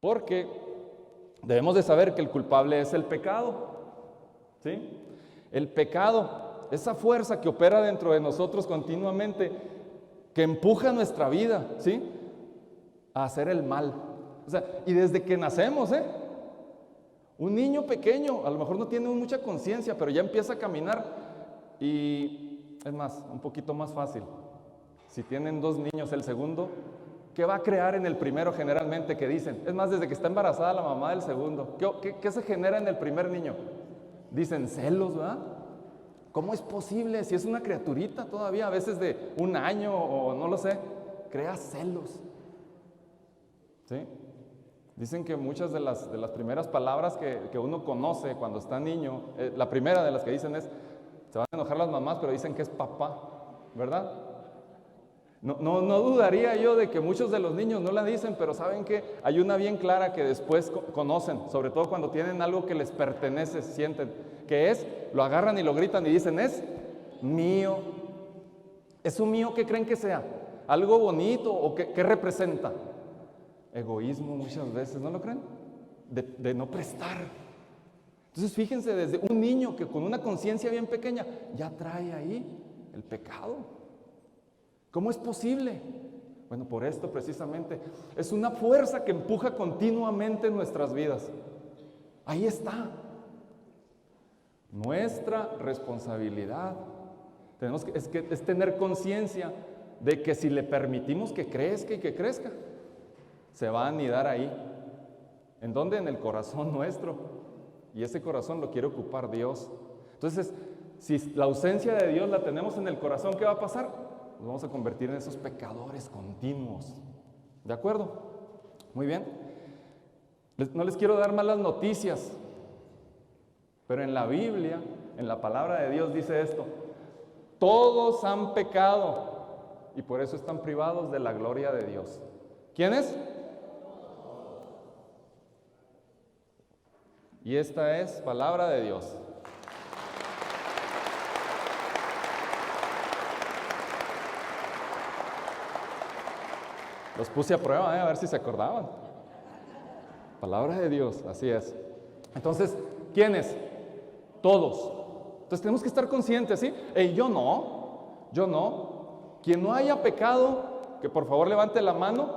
Porque debemos de saber que el culpable es el pecado, ¿sí? El pecado, esa fuerza que opera dentro de nosotros continuamente, que empuja nuestra vida, ¿sí?, a hacer el mal. O sea, y desde que nacemos, un niño pequeño, a lo mejor no tiene mucha conciencia, pero ya empieza a caminar. Y es más, un poquito más fácil. Si tienen 2 niños, el segundo, ¿qué va a crear en el primero generalmente que dicen? Es más, desde que está embarazada la mamá del segundo, ¿qué se genera en el primer niño? Dicen celos, ¿verdad? ¿Cómo es posible? Si es una criaturita todavía, a veces de 1 año o no lo sé, crea celos. ¿Sí? Dicen que muchas de las primeras palabras que uno conoce cuando está niño, la primera de las que dicen es, se van a enojar las mamás, pero dicen que es papá, ¿verdad? No dudaría yo de que muchos de los niños no la dicen, pero saben que hay una bien clara que después conocen, sobre todo cuando tienen algo que les pertenece, sienten, que es, lo agarran y lo gritan y dicen, es mío. ¿Es un mío? ¿Qué creen que sea? ¿Algo bonito o qué representa? Egoísmo muchas veces, ¿no lo creen? De no prestar. Entonces fíjense, desde un niño que con una conciencia bien pequeña ya trae ahí el pecado. ¿Cómo es posible? Bueno, por esto precisamente es una fuerza que empuja continuamente nuestras vidas. Ahí está. Nuestra responsabilidad es tener conciencia de que si le permitimos que crezca y que crezca, se va a anidar ahí. ¿En dónde? En el corazón nuestro. Y ese corazón lo quiere ocupar Dios. Entonces, si la ausencia de Dios la tenemos en el corazón, ¿qué va a pasar? Nos vamos a convertir en esos pecadores continuos. ¿De acuerdo? Muy bien. No les quiero dar malas noticias, pero en la Biblia, en la palabra de Dios dice esto: todos han pecado y por eso están privados de la gloria de Dios. ¿Quiénes? Y esta es palabra de Dios. Los puse a prueba, a ver si se acordaban. Palabra de Dios, así es. Entonces, ¿quiénes? Todos. Entonces tenemos que estar conscientes, ¿sí? Yo no. Quien no haya pecado, que por favor levante la mano,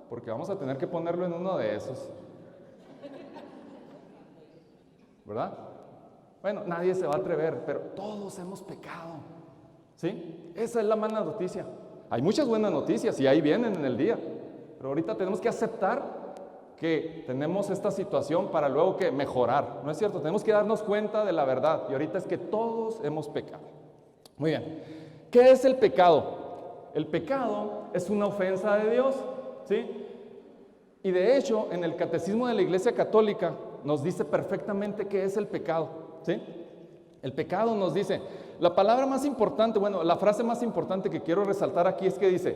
porque vamos a tener que ponerlo en uno de esos. ¿Verdad? Bueno, nadie se va a atrever, pero todos hemos pecado, ¿sí? Esa es la mala noticia. Hay muchas buenas noticias y ahí vienen en el día, pero ahorita tenemos que aceptar que tenemos esta situación para luego que mejorar, ¿no es cierto? Tenemos que darnos cuenta de la verdad y ahorita es que todos hemos pecado. Muy bien, ¿qué es el pecado? El pecado es una ofensa de Dios, ¿sí? Y de hecho, en el Catecismo de la Iglesia Católica nos dice perfectamente qué es el pecado, ¿sí? El pecado nos dice, la palabra más importante, bueno, la frase más importante que quiero resaltar aquí es que dice,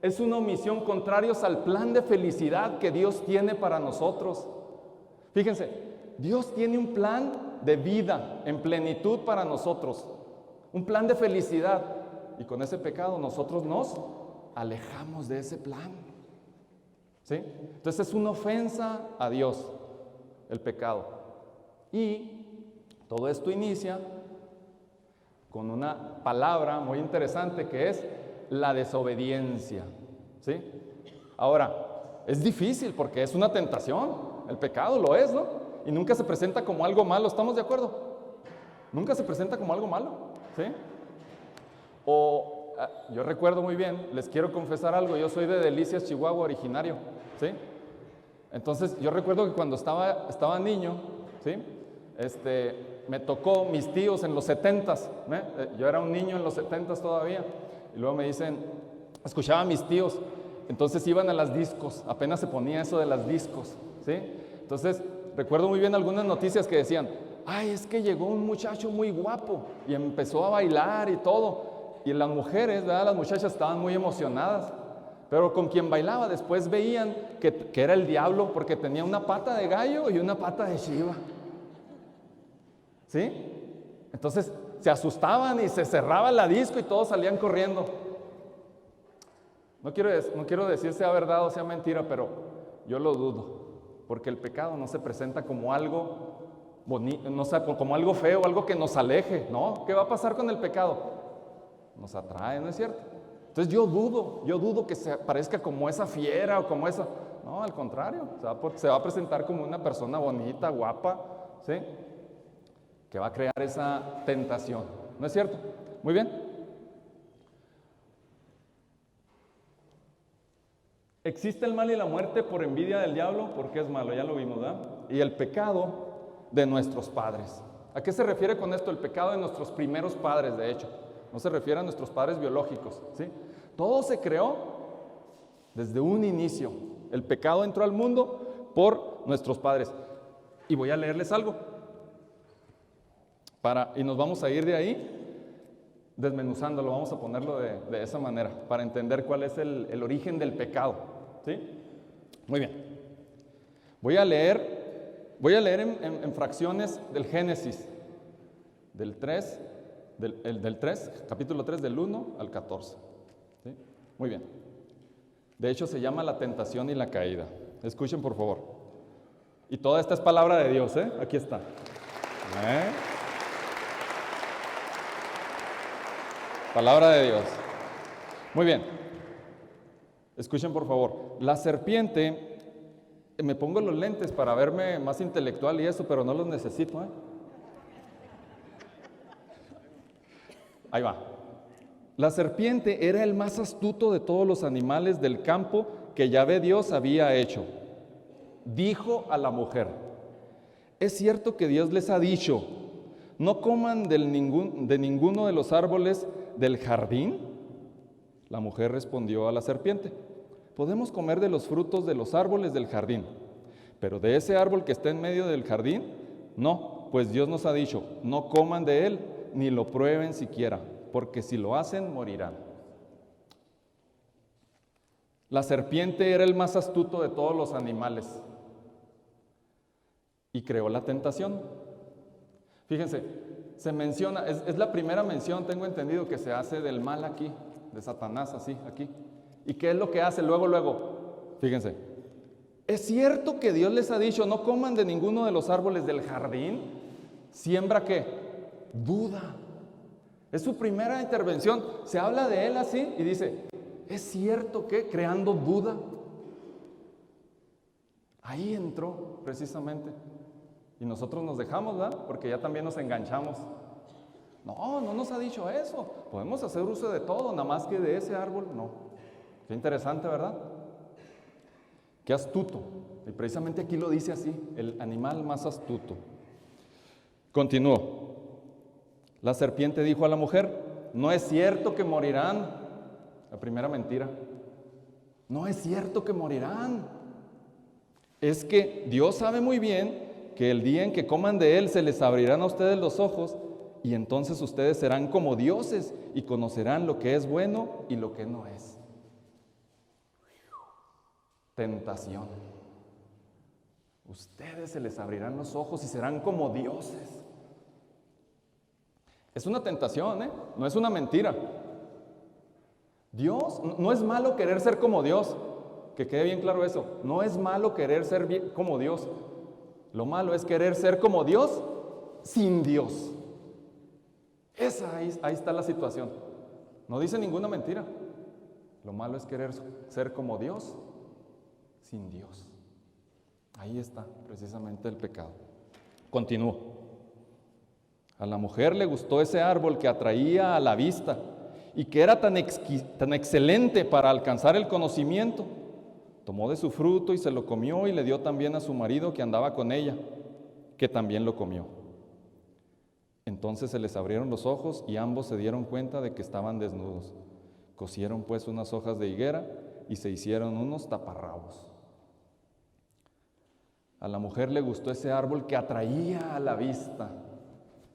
es una omisión contrarios al plan de felicidad que Dios tiene para nosotros. Fíjense, Dios tiene un plan de vida en plenitud para nosotros, un plan de felicidad, y con ese pecado nosotros nos alejamos de ese plan, ¿sí? Entonces es una ofensa a Dios, el pecado. Y todo esto inicia con una palabra muy interesante que es la desobediencia, ¿sí? Ahora, es difícil porque es una tentación, el pecado lo es, ¿no? Y nunca se presenta como algo malo, ¿estamos de acuerdo? Nunca se presenta como algo malo, ¿sí? Yo recuerdo muy bien, les quiero confesar algo, yo soy de Delicias, Chihuahua, originario, ¿sí? Entonces, yo recuerdo que cuando estaba niño, ¿sí? Me tocó mis tíos en los 70s, yo era un niño en los 70s todavía, y luego me dicen, escuchaba a mis tíos, entonces iban a las discos, apenas se ponía eso de las discos, ¿sí? Entonces, recuerdo muy bien algunas noticias que decían, ay, es que llegó un muchacho muy guapo, y empezó a bailar y todo, y las mujeres, ¿verdad? Las muchachas estaban muy emocionadas, pero con quien bailaba después veían que era el diablo, porque tenía una pata de gallo y una pata de chiva, ¿sí? Entonces se asustaban y se cerraba la disco y todos salían corriendo. No quiero decir sea verdad o sea mentira, pero Yo lo dudo, porque el pecado no se presenta como algo bonito, no sé, como algo feo, algo que nos aleje, ¿no? ¿Qué va a pasar con el pecado? Nos atrae, ¿no es cierto? Entonces yo dudo que se parezca como esa fiera o como esa. No, al contrario, se va a presentar como una persona bonita, guapa, ¿sí? Que va a crear esa tentación, ¿no es cierto? Muy bien. Existe el mal y la muerte por envidia del diablo, porque es malo, ya lo vimos, ¿verdad? Y el pecado de nuestros padres. ¿A qué se refiere con esto? El pecado de nuestros primeros padres, de hecho. No se refiere a nuestros padres biológicos, ¿sí? Todo se creó desde un inicio. El pecado entró al mundo por nuestros padres. Y voy a leerles algo. Y nos vamos a ir de ahí desmenuzándolo, vamos a ponerlo de esa manera, para entender cuál es el origen del pecado, ¿sí? Muy bien. Voy a leer en fracciones del Génesis, del 3, capítulo 3, del 1 al 14. ¿Sí? Muy bien. De hecho, se llama la tentación y la caída. Escuchen, por favor. Y toda esta es palabra de Dios, ¿eh? Aquí está. Palabra de Dios. Muy bien. Escuchen, por favor. La serpiente, me pongo los lentes para verme más intelectual y eso, pero no los necesito, ¿eh? Ahí va. La serpiente era el más astuto de todos los animales del campo que Yahvé Dios había hecho. Dijo a la mujer: es cierto que Dios les ha dicho, no coman de ninguno de los árboles del jardín. La mujer respondió a la serpiente: podemos comer de los frutos de los árboles del jardín, pero de ese árbol que está en medio del jardín, no, pues Dios nos ha dicho, no coman de él, ni lo prueben siquiera, porque si lo hacen, morirán. La serpiente era el más astuto de todos los animales y creó la tentación. Fíjense, se menciona, es la primera mención, tengo entendido, que se hace del mal aquí, de Satanás, así, aquí. ¿Y qué es lo que hace luego? Fíjense, es cierto que Dios les ha dicho, no coman de ninguno de los árboles del jardín. ¿Siembra qué? Duda. Es su primera intervención. Se habla de él así y dice, ¿es cierto que? Creando duda. Ahí entró precisamente. Y nosotros nos dejamos, ¿verdad? Porque ya también nos enganchamos. No nos ha dicho eso. Podemos hacer uso de todo, nada más que de ese árbol, no. Qué interesante, ¿verdad? Qué astuto. Y precisamente aquí lo dice así, el animal más astuto. Continuó. La serpiente dijo a la mujer: no es cierto que morirán. La primera mentira. No es cierto que morirán. Es que Dios sabe muy bien que el día en que coman de él se les abrirán a ustedes los ojos y entonces ustedes serán como dioses y conocerán lo que es bueno y lo que no es. Tentación. Ustedes se les abrirán los ojos y serán como dioses. Es una tentación, ¿eh? No es una mentira. Dios, no es malo querer ser como Dios, que quede bien claro eso. No es malo querer ser como Dios. Lo malo es querer ser como Dios sin Dios. Ahí está la situación. No dice ninguna mentira. Lo malo es querer ser como Dios sin Dios. Ahí está precisamente el pecado. Continúo. A la mujer le gustó ese árbol que atraía a la vista y que era tan excelente para alcanzar el conocimiento. Tomó de su fruto y se lo comió y le dio también a su marido que andaba con ella, que también lo comió. Entonces se les abrieron los ojos y ambos se dieron cuenta de que estaban desnudos. Cosieron pues unas hojas de higuera y se hicieron unos taparrabos. A la mujer le gustó ese árbol que atraía a la vista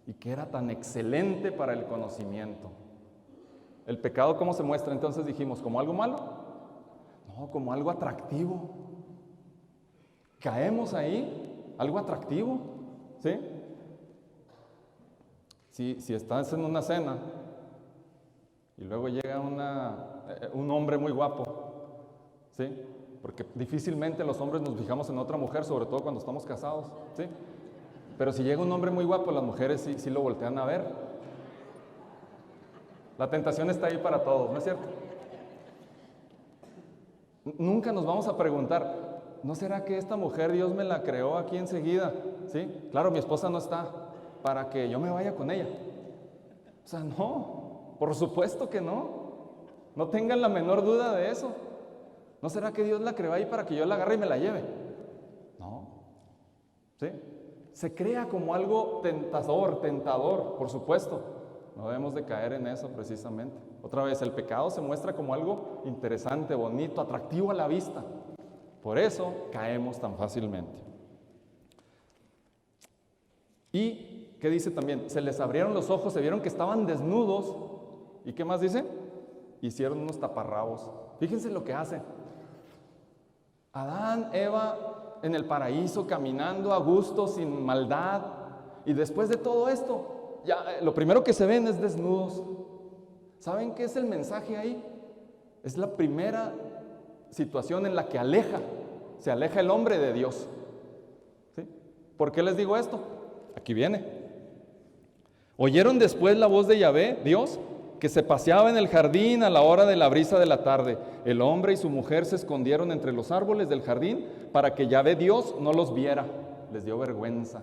y que era tan excelente para el conocimiento. ¿El pecado cómo se muestra entonces? Dijimos, ¿como algo malo? No, como algo atractivo. Caemos ahí, algo atractivo, ¿sí? Si estás en una cena y luego llega un hombre muy guapo, ¿sí? Porque difícilmente los hombres nos fijamos en otra mujer, sobre todo cuando estamos casados, ¿sí? Pero si llega un hombre muy guapo, las mujeres sí lo voltean a ver. La tentación está ahí para todos, ¿no es cierto? Nunca nos vamos a preguntar, ¿no será que esta mujer Dios me la creó aquí enseguida? ¿Sí? Claro, mi esposa no está para que yo me vaya con ella. O sea, no, por supuesto que no. No tengan la menor duda de eso. ¿No será que Dios la creó ahí para que yo la agarre y me la lleve? No. ¿Sí? Se crea como algo tentador, por supuesto. No debemos de caer en eso precisamente. Otra vez, el pecado se muestra como algo interesante, bonito, atractivo a la vista. Por eso caemos tan fácilmente. ¿Y qué dice también? Se les abrieron los ojos, se vieron que estaban desnudos. ¿Y qué más dice? Hicieron unos taparrabos. Fíjense lo que hace. Adán, Eva, en el paraíso, caminando a gusto, sin maldad. Y después de todo esto, ya lo primero que se ven es desnudos. ¿Saben qué es el mensaje ahí? Es la primera situación en la que se aleja el hombre de Dios. ¿Sí? ¿Por qué les digo esto? Aquí viene. Oyeron después la voz de Yahvé, Dios, que se paseaba en el jardín a la hora de la brisa de la tarde. El hombre y su mujer se escondieron entre los árboles del jardín para que Yahvé Dios no los viera. Les dio vergüenza.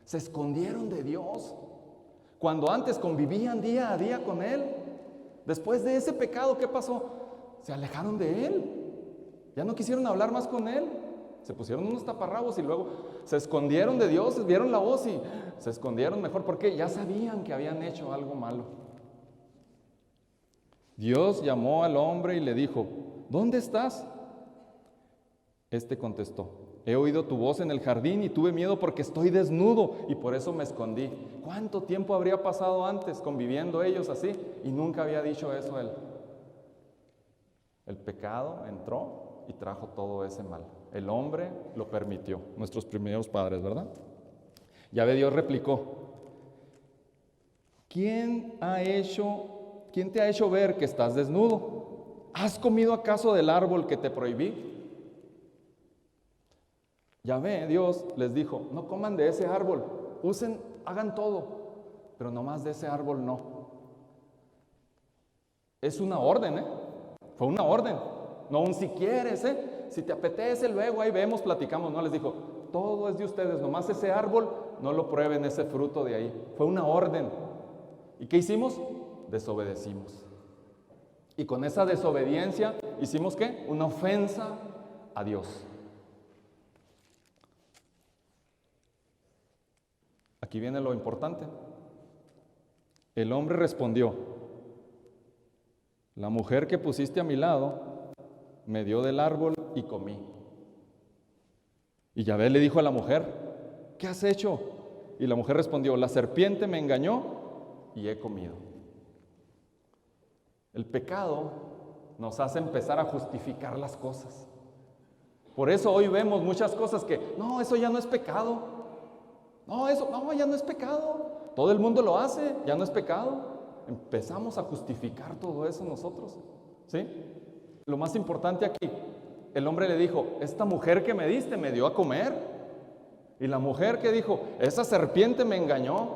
Se escondieron de Dios. Cuando antes convivían día a día con Él. Después de ese pecado, ¿qué pasó? Se alejaron de Él. Ya no quisieron hablar más con Él. Se pusieron unos taparrabos y luego se escondieron de Dios, vieron la voz y se escondieron mejor porque ya sabían que habían hecho algo malo. Dios llamó al hombre y le dijo, ¿dónde estás? Este contestó, he oído tu voz en el jardín y tuve miedo porque estoy desnudo y por eso me escondí. ¿Cuánto tiempo habría pasado antes conviviendo ellos así? Y nunca había dicho eso él. El pecado entró y trajo todo ese mal. El hombre lo permitió, nuestros primeros padres, ¿verdad? Yahvé Dios replicó, ¿quién te ha hecho ver que estás desnudo? ¿Has comido acaso del árbol que te prohibí? Yahvé Dios les dijo, no coman de ese árbol, hagan todo, pero nomás de ese árbol no. Es una orden, Fue una orden, no un si quieres, Si te apetece, luego ahí vemos, platicamos. No, les dijo, todo es de ustedes, nomás ese árbol, no lo prueben, ese fruto de ahí. Fue una orden. ¿Y qué hicimos? Desobedecimos. Y con esa desobediencia, ¿hicimos qué? Una ofensa a Dios. Aquí viene lo importante. El hombre respondió, la mujer que pusiste a mi lado me dio del árbol y comí. Y Yahvé le dijo a la mujer, ¿qué has hecho? Y la mujer respondió, la serpiente me engañó y he comido. El pecado nos hace empezar a justificar las cosas. Por eso hoy vemos muchas cosas que, no, eso ya no es pecado. No, ya no es pecado. Todo el mundo lo hace, ya no es pecado. Empezamos a justificar todo eso nosotros, ¿sí? Lo más importante aquí, el hombre le dijo, esta mujer que me diste me dio a comer. Y la mujer que dijo, esa serpiente me engañó.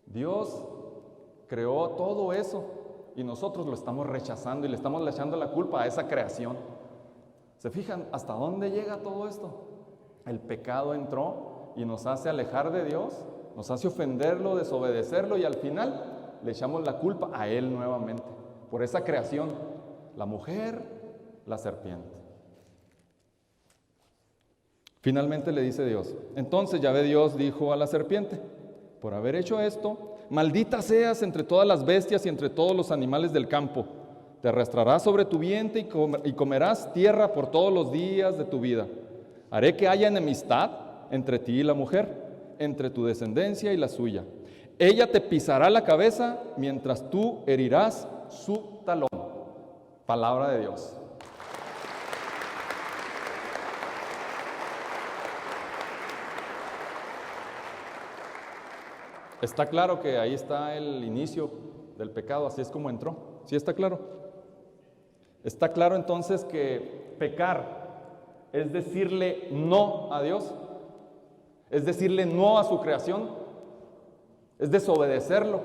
Dios creó todo eso y nosotros lo estamos rechazando y le estamos echando la culpa a esa creación. ¿Se fijan hasta dónde llega todo esto? El pecado entró y nos hace alejar de Dios, nos hace ofenderlo, desobedecerlo y al final le echamos la culpa a Él nuevamente por esa creación. La mujer, la serpiente. Finalmente le dice Dios, entonces Yahvé Dios dijo a la serpiente, por haber hecho esto, maldita seas entre todas las bestias y entre todos los animales del campo. Te arrastrarás sobre tu vientre y comerás tierra por todos los días de tu vida. Haré que haya enemistad entre ti y la mujer, entre tu descendencia y la suya. Ella te pisará la cabeza mientras tú herirás su talón. Palabra de Dios. Está claro que ahí está el inicio del pecado, así es como entró. ¿Sí está claro? Está claro entonces que pecar es decirle no a Dios, es decirle no a su creación, es desobedecerlo.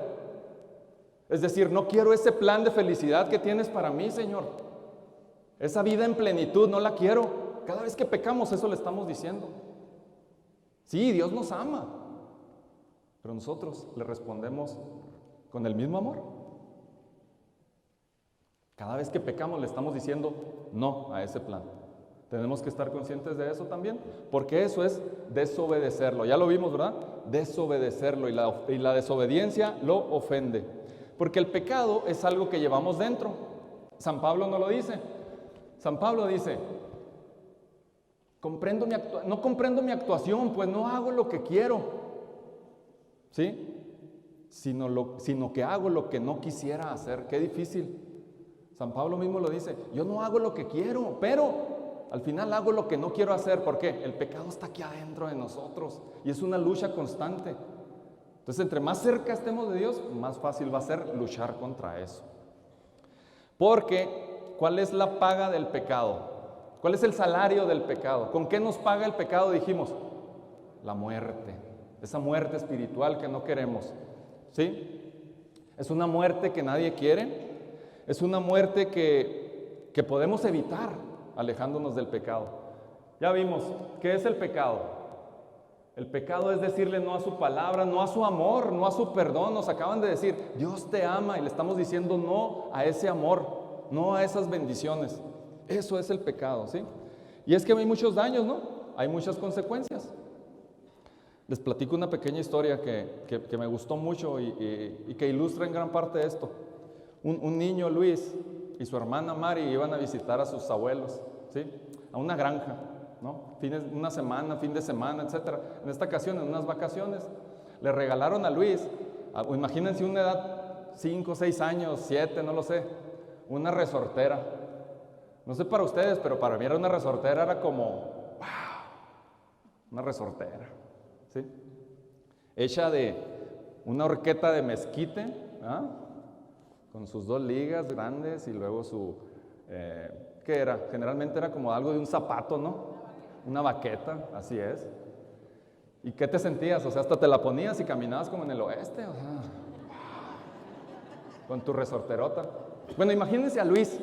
Es decir, no quiero ese plan de felicidad que tienes para mí, Señor. Esa vida en plenitud no la quiero. Cada vez que pecamos eso le estamos diciendo. Sí, Dios nos ama, pero nosotros le respondemos con el mismo amor. Cada vez que pecamos le estamos diciendo no a ese plan. Tenemos que estar conscientes de eso también, porque eso es desobedecerlo. Ya lo vimos, ¿verdad? Desobedecerlo, y la desobediencia lo ofende. Porque el pecado es algo que llevamos dentro. San Pablo no lo dice. San Pablo dice, no comprendo mi actuación, pues no hago lo que quiero, ¿sí? Sino que hago lo que no quisiera hacer. Qué difícil. San Pablo mismo lo dice, yo no hago lo que quiero, pero al final hago lo que no quiero hacer. ¿Por qué? El pecado está aquí adentro de nosotros y es una lucha constante. Entonces, entre más cerca estemos de Dios, más fácil va a ser luchar contra eso. Porque, ¿cuál es la paga del pecado? ¿Cuál es el salario del pecado? ¿Con qué nos paga el pecado? Dijimos, la muerte. Esa muerte espiritual que no queremos. ¿Sí? Es una muerte que nadie quiere. Es una muerte que podemos evitar alejándonos del pecado. Ya vimos, ¿qué es el pecado? El pecado es decirle no a su palabra, no a su amor, no a su perdón. Nos acaban de decir, Dios te ama, y le estamos diciendo no a ese amor, no a esas bendiciones. Eso es el pecado, ¿sí? Y es que hay muchos daños, ¿no? Hay muchas consecuencias. Les platico una pequeña historia que me gustó mucho y que ilustra en gran parte esto. Un niño, Luis, y su hermana Mari iban a visitar a sus abuelos, ¿sí? A una granja, ¿no? Una semana, fin de semana, etc. En esta ocasión, en unas vacaciones, le regalaron a Luis, imagínense una edad, 5, 6 años, 7, no lo sé, una resortera. No sé para ustedes, pero para mí era una resortera, era como, wow, una resortera, ¿sí? Hecha de una horqueta de mezquite, ¿ah? Con sus 2 ligas grandes y luego ¿qué era? Generalmente era como algo de un zapato, ¿no? Una baqueta, así es. ¿Y qué te sentías? O sea, hasta te la ponías y caminabas como en el oeste, o sea, con tu resorterota. Bueno, imagínense a Luis,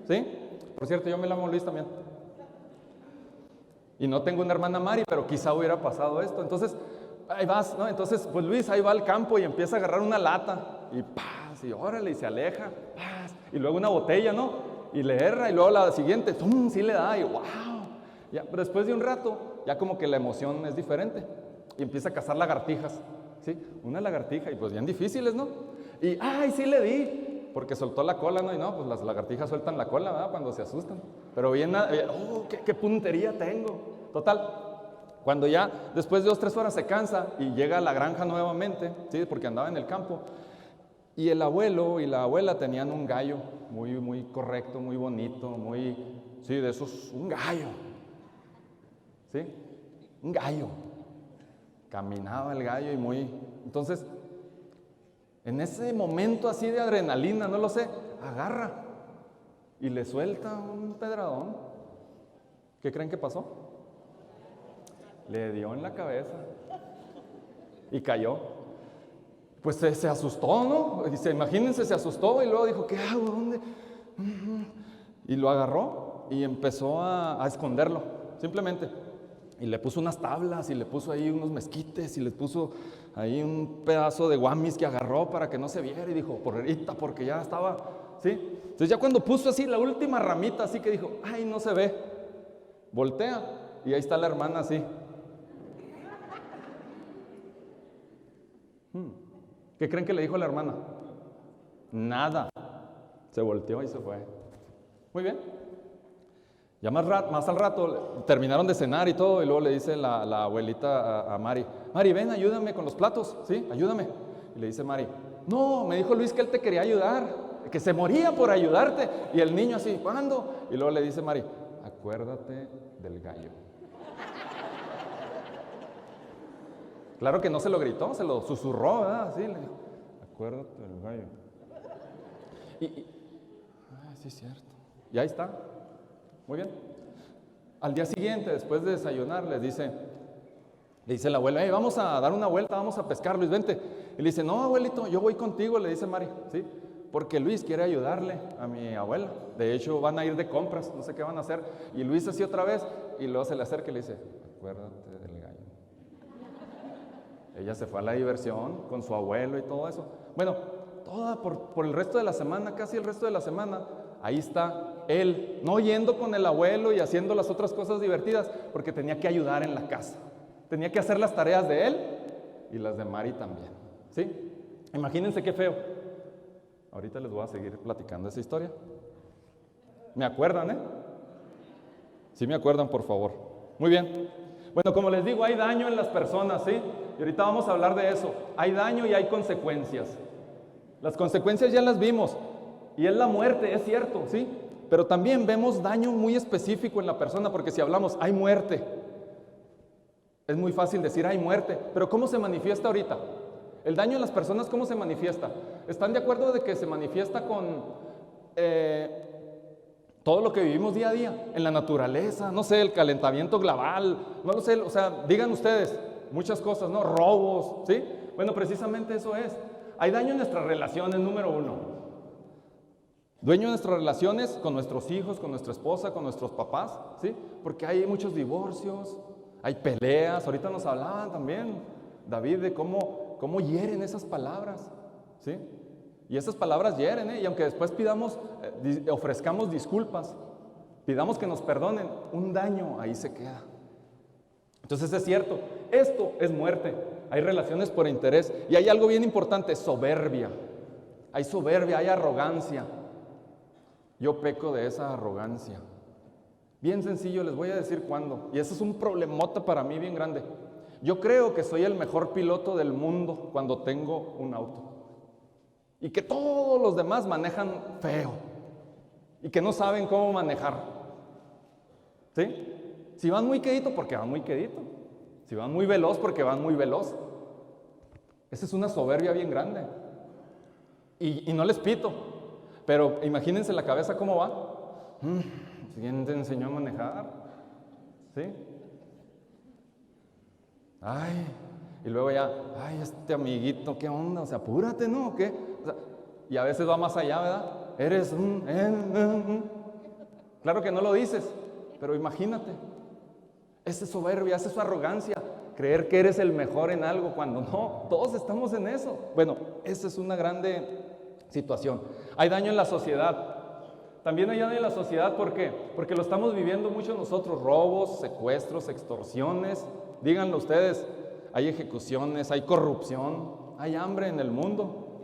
¿sí? Por cierto, yo me llamo Luis también. Y no tengo una hermana Mari, pero quizá hubiera pasado esto. Entonces, ahí vas, ¿no? Entonces, pues Luis ahí va al campo y empieza a agarrar una lata y ¡paz! Y órale, y se aleja, ¡paz! Y luego una botella, ¿no? Y le erra, y luego la siguiente, ¡tum! Sí le da, y ¡wow! Ya, pero después de un rato, ya como que la emoción es diferente. Y empieza a cazar lagartijas, ¿sí? Una lagartija, y pues bien difíciles, ¿no? Y ¡ay, sí le di! Porque soltó la cola, ¿no? Y no, pues las lagartijas sueltan la cola, ¿verdad? Cuando se asustan. Pero bien, ¡oh, qué puntería tengo! Total, cuando ya después de 2 o 3 horas se cansa y llega a la granja nuevamente, ¿sí? Porque andaba en el campo. Y el abuelo y la abuela tenían un gallo muy, muy correcto, muy bonito, sí, de esos, un gallo, ¿sí? Un gallo. Caminaba el gallo entonces, en ese momento así de adrenalina, no lo sé, agarra y le suelta un pedradón. ¿Qué creen que pasó? Le dio en la cabeza y cayó. Pues se asustó, ¿no? Imagínense, se asustó y luego dijo, ¿qué hago? ¿Dónde? Y lo agarró y empezó a esconderlo, simplemente. Y le puso unas tablas y le puso ahí unos mezquites y le puso ahí un pedazo de guamis que agarró para que no se viera y dijo, porque ya estaba, ¿sí? Entonces ya cuando puso así la última ramita, así que dijo, ay, no se ve, voltea y ahí está la hermana así. ¿Qué creen que le dijo la hermana? Nada. Se volteó y se fue. Muy bien. Ya más al rato terminaron de cenar y todo, y luego le dice la abuelita a Mari, Mari, ven, ayúdame con los platos, ¿sí? Ayúdame. Y le dice Mari, no, me dijo Luis que él te quería ayudar, que se moría por ayudarte. Y el niño así, ¿cuándo? Y luego le dice Mari, acuérdate del gallo. Claro que no se lo gritó, se lo susurró, ¿verdad? Así le dijo, acuérdate del gallo. Sí es cierto. Y ahí está. Muy bien. Al día siguiente, después de desayunar, le dice la abuela, hey, vamos a dar una vuelta, vamos a pescar, Luis, vente. Y le dice, no, abuelito, yo voy contigo, le dice Mari, ¿sí? Porque Luis quiere ayudarle a mi abuela. De hecho, van a ir de compras, no sé qué van a hacer. Y Luis así otra vez, y luego se le acerca y le dice, acuérdate del gallo. Ella se fue a la diversión con su abuelo y todo eso. Bueno, por el resto de la semana, casi el resto de la semana, ahí está él, no yendo con el abuelo y haciendo las otras cosas divertidas, porque tenía que ayudar en la casa. Tenía que hacer las tareas de él y las de Mari también, ¿sí? Imagínense qué feo. Ahorita les voy a seguir platicando esa historia. ¿Me acuerdan, Sí me acuerdan, por favor. Muy bien. Bueno, como les digo, hay daño en las personas, ¿sí? Y ahorita vamos a hablar de eso. Hay daño y hay consecuencias. Las consecuencias ya las vimos. Y es la muerte, es cierto, ¿sí? Pero también vemos daño muy específico en la persona, porque si hablamos, hay muerte. Es muy fácil decir, hay muerte, pero ¿cómo se manifiesta ahorita? El daño en las personas, ¿cómo se manifiesta? ¿Están de acuerdo de que se manifiesta con todo lo que vivimos día a día? En la naturaleza, no sé, el calentamiento global, no lo sé, o sea, digan ustedes, muchas cosas, ¿no? Robos, ¿sí? Bueno, precisamente eso es. Hay daño en nuestras relaciones, número uno. Dueño de nuestras relaciones con nuestros hijos, con nuestra esposa, con nuestros papás, ¿sí? Porque hay muchos divorcios, hay peleas. Ahorita nos hablaban también, David, de cómo hieren esas palabras, ¿sí? Y esas palabras hieren, y aunque después ofrezcamos disculpas, pidamos que nos perdonen, un daño ahí se queda. Entonces es cierto, esto es muerte. Hay relaciones por interés y hay algo bien importante, soberbia. Hay soberbia, hay arrogancia. Yo peco de esa arrogancia. Bien sencillo, les voy a decir cuándo. Y eso es un problemota para mí bien grande. Yo creo que soy el mejor piloto del mundo cuando tengo un auto. Y que todos los demás manejan feo. Y que no saben cómo manejar. ¿Sí? Si van muy quedito, porque van muy quedito. Si van muy veloz, porque van muy veloz. Esa es una soberbia bien grande. Y no les pito. Pero imagínense la cabeza cómo va. ¿Quién te enseñó a manejar? ¿Sí? Ay, y luego ya, ay, este amiguito, ¿qué onda? O sea, apúrate, ¿no? ¿O qué? O sea, y a veces va más allá, ¿verdad? Eres Claro que no lo dices, pero imagínate. Esa es soberbia, esa es su arrogancia. Creer que eres el mejor en algo cuando no, todos estamos en eso. Bueno, esa es una grande situación. Hay daño en la sociedad. También hay daño en la sociedad, ¿por qué? Porque lo estamos viviendo mucho nosotros, robos, secuestros, extorsiones. Díganlo ustedes, hay ejecuciones, hay corrupción, hay hambre en el mundo.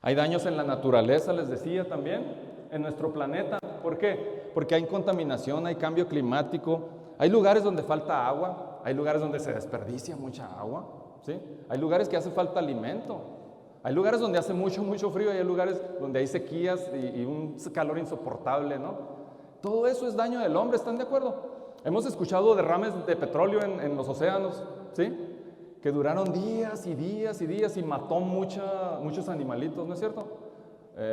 Hay daños en la naturaleza, les decía también, en nuestro planeta. ¿Por qué? Porque hay contaminación, hay cambio climático, hay lugares donde falta agua, hay lugares donde se desperdicia mucha agua, ¿sí? Hay lugares que hace falta alimento. Hay lugares donde hace mucho frío y hay lugares donde hay sequías y un calor insoportable, ¿no? Todo eso es daño del hombre, ¿están de acuerdo? Hemos escuchado derrames de petróleo en los océanos, ¿sí? Que duraron días y días y días y mató muchos animalitos, ¿no es cierto?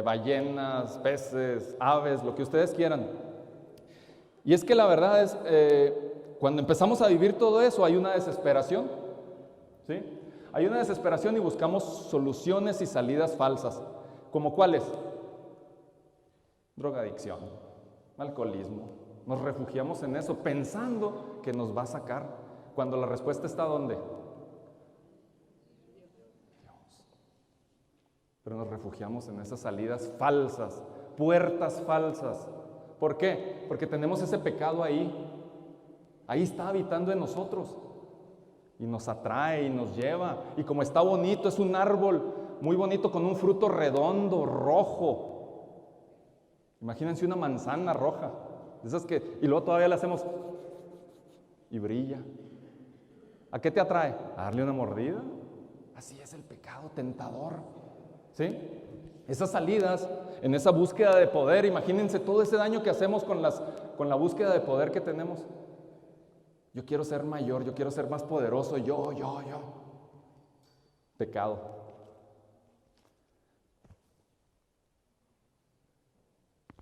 Ballenas, peces, aves, lo que ustedes quieran. Y es que la verdad es, cuando empezamos a vivir todo eso hay una desesperación, ¿sí? Hay una desesperación y buscamos soluciones y salidas falsas. ¿Como cuáles? Drogadicción, alcoholismo. Nos refugiamos en eso pensando que nos va a sacar, cuando la respuesta está ¿dónde? Dios. Pero nos refugiamos en esas salidas falsas, puertas falsas. ¿Por qué? Porque tenemos ese pecado ahí. Ahí está habitando en nosotros. Y nos atrae y nos lleva. Y como está bonito, es un árbol muy bonito con un fruto redondo, rojo. Imagínense una manzana roja. Esas que, y luego todavía la hacemos y brilla. ¿A qué te atrae? ¿A darle una mordida? Así es el pecado tentador. ¿Sí? Esas salidas, en esa búsqueda de poder, imagínense todo ese daño que hacemos con la búsqueda de poder que tenemos. Yo quiero ser mayor, yo quiero ser más poderoso, yo. Pecado.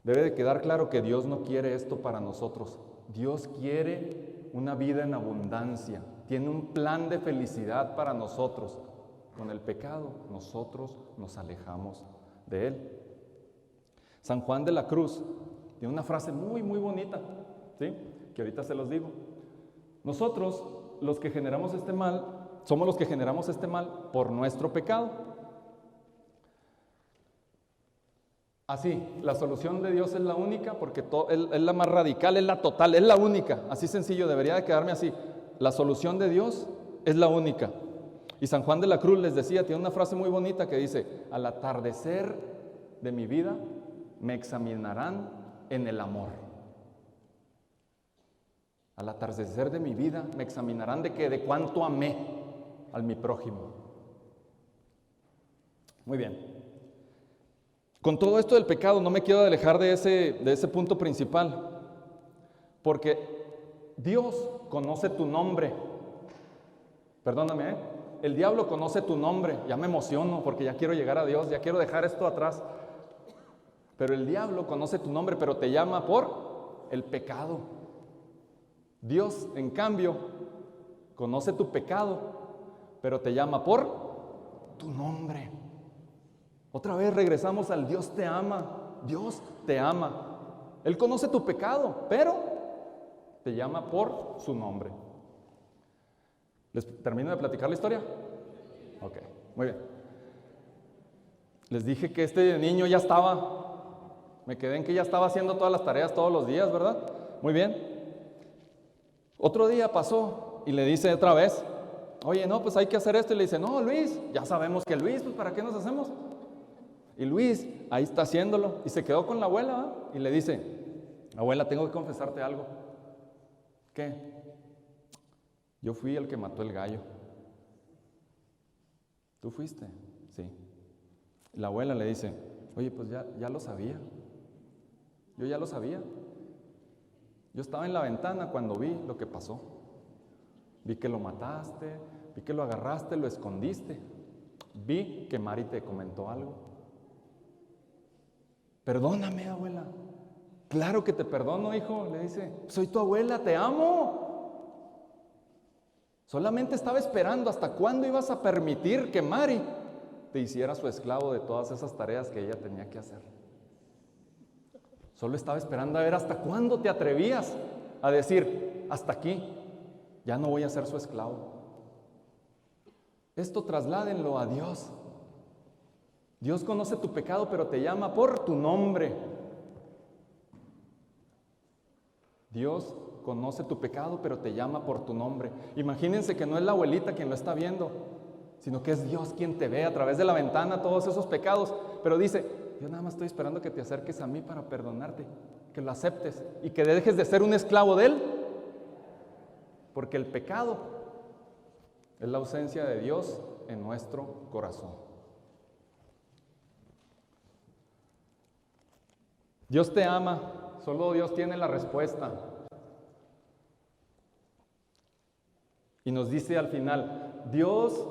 debe de quedar claro que Dios no quiere esto para nosotros. Dios quiere una vida en abundancia. Tiene un plan de felicidad para nosotros. Con el pecado, nosotros nos alejamos de Él. San Juan de la Cruz tiene una frase muy, muy bonita, ¿sí? Que ahorita se los digo. Nosotros, los que generamos este mal, somos los que generamos este mal por nuestro pecado. Así, la solución de Dios es la única porque es la más radical, es la total, es la única. Así sencillo, debería de quedarme así. La solución de Dios es la única. Y San Juan de la Cruz les decía, tiene una frase muy bonita que dice: al atardecer de mi vida me examinarán en el amor. Al atardecer de mi vida me examinarán de qué, de cuánto amé al mi prójimo. Muy bien. Con todo esto del pecado no me quiero alejar de ese punto principal, porque Dios conoce tu nombre. Perdóname, el diablo conoce tu nombre. Ya me emociono porque ya quiero llegar a Dios, ya quiero dejar esto atrás. Pero el diablo conoce tu nombre, pero te llama por el pecado. Dios, en cambio, conoce tu pecado, pero te llama por tu nombre. Otra vez regresamos al Dios te ama. Dios te ama. Él conoce tu pecado, pero te llama por su nombre. ¿Les termino de platicar la historia? Ok, muy bien. Les dije que este niño ya estaba, me quedé en que ya estaba haciendo todas las tareas todos los días, ¿verdad? Muy bien. Otro día pasó y le dice otra vez: oye, no, pues hay que hacer esto. Y le dice: no, Luis, ya sabemos que Luis, pues ¿para qué nos hacemos? Y Luis ahí está haciéndolo y se quedó con la abuela, ¿eh? Y le dice: abuela, tengo que confesarte algo. ¿Qué? Yo fui el que mató el gallo. ¿Tú fuiste? Sí. Y la abuela le dice: oye, pues ya lo sabía. Yo ya lo sabía. Yo estaba en la ventana cuando vi lo que pasó. Vi que lo mataste, vi que lo agarraste, lo escondiste. Vi que Mari te comentó algo. Perdóname, abuela. Claro que te perdono, hijo, le dice. Soy tu abuela, te amo. Solamente estaba esperando hasta cuándo ibas a permitir que Mari te hiciera su esclavo de todas esas tareas que ella tenía que hacer. Solo estaba esperando a ver hasta cuándo te atrevías a decir: hasta aquí, ya no voy a ser su esclavo. Esto trasládenlo a Dios. Dios conoce tu pecado, pero te llama por tu nombre. Dios conoce tu pecado, pero te llama por tu nombre. Imagínense que no es la abuelita quien lo está viendo, sino que es Dios quien te ve a través de la ventana todos esos pecados. Pero dice: yo nada más estoy esperando que te acerques a mí para perdonarte, que lo aceptes y que dejes de ser un esclavo de Él. Porque el pecado es la ausencia de Dios en nuestro corazón. Dios te ama, solo Dios tiene la respuesta. Y nos dice al final: Dios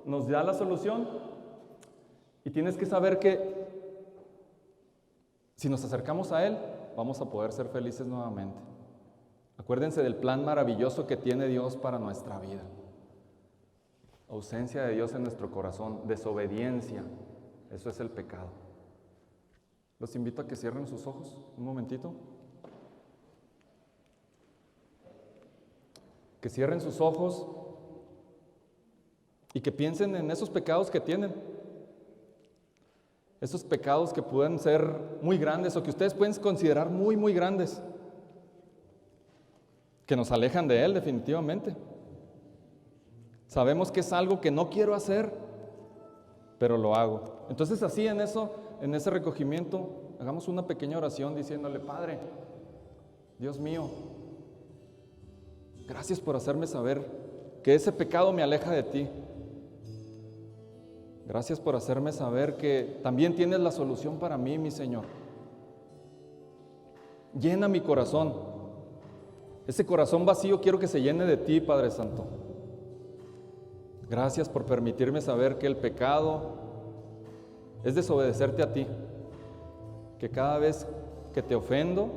nos da la solución y tienes que saber que si nos acercamos a Él, vamos a poder ser felices nuevamente. Acuérdense del plan maravilloso que tiene Dios para nuestra vida. Ausencia de Dios en nuestro corazón, desobediencia, eso es el pecado. Los invito a que cierren sus ojos un momentito. Que cierren sus ojos y que piensen en esos pecados que tienen. Esos pecados que pueden ser muy grandes o que ustedes pueden considerar muy, muy grandes. Que nos alejan de Él definitivamente. Sabemos que es algo que no quiero hacer, pero lo hago. Entonces así en ese recogimiento, hagamos una pequeña oración diciéndole: Padre, Dios mío, gracias por hacerme saber que ese pecado me aleja de ti. Gracias por hacerme saber que también tienes la solución para mí, mi Señor. Llena mi corazón. Ese corazón vacío quiero que se llene de ti, Padre Santo. Gracias por permitirme saber que el pecado es desobedecerte a ti. Que cada vez que te ofendo,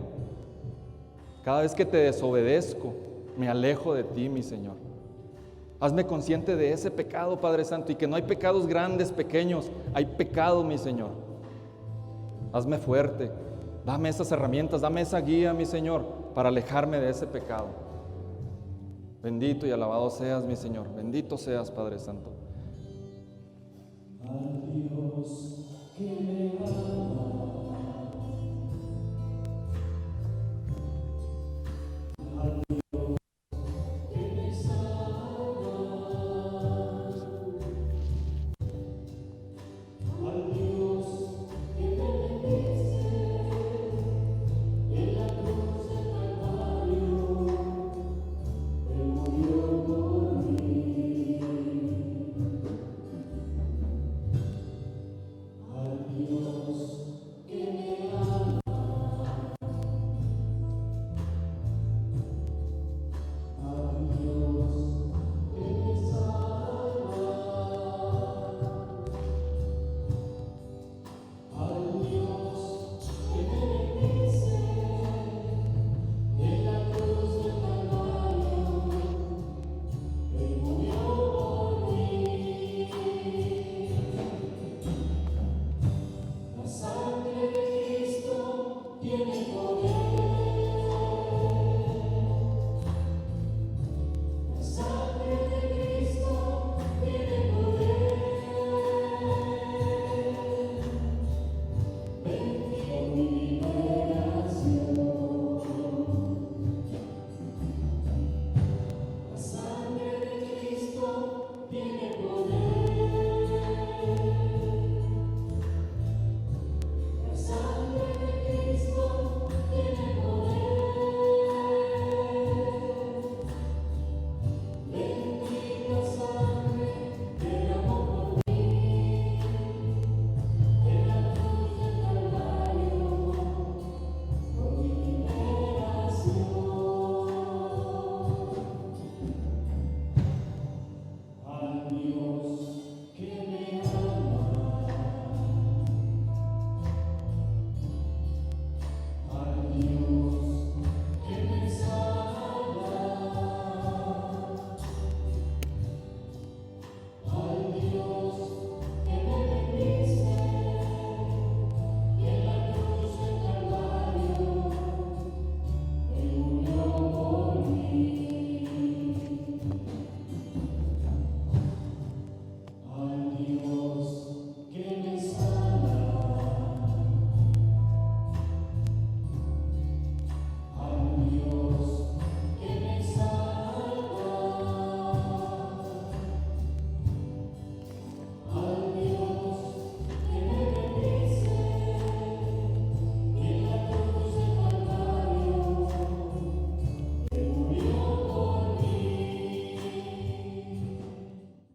cada vez que te desobedezco, me alejo de ti, mi Señor. Hazme consciente de ese pecado, Padre Santo, y que no hay pecados grandes, pequeños, hay pecado, mi Señor. Hazme fuerte, dame esas herramientas, dame esa guía, mi Señor, para alejarme de ese pecado. Bendito y alabado seas, mi Señor, bendito seas, Padre Santo.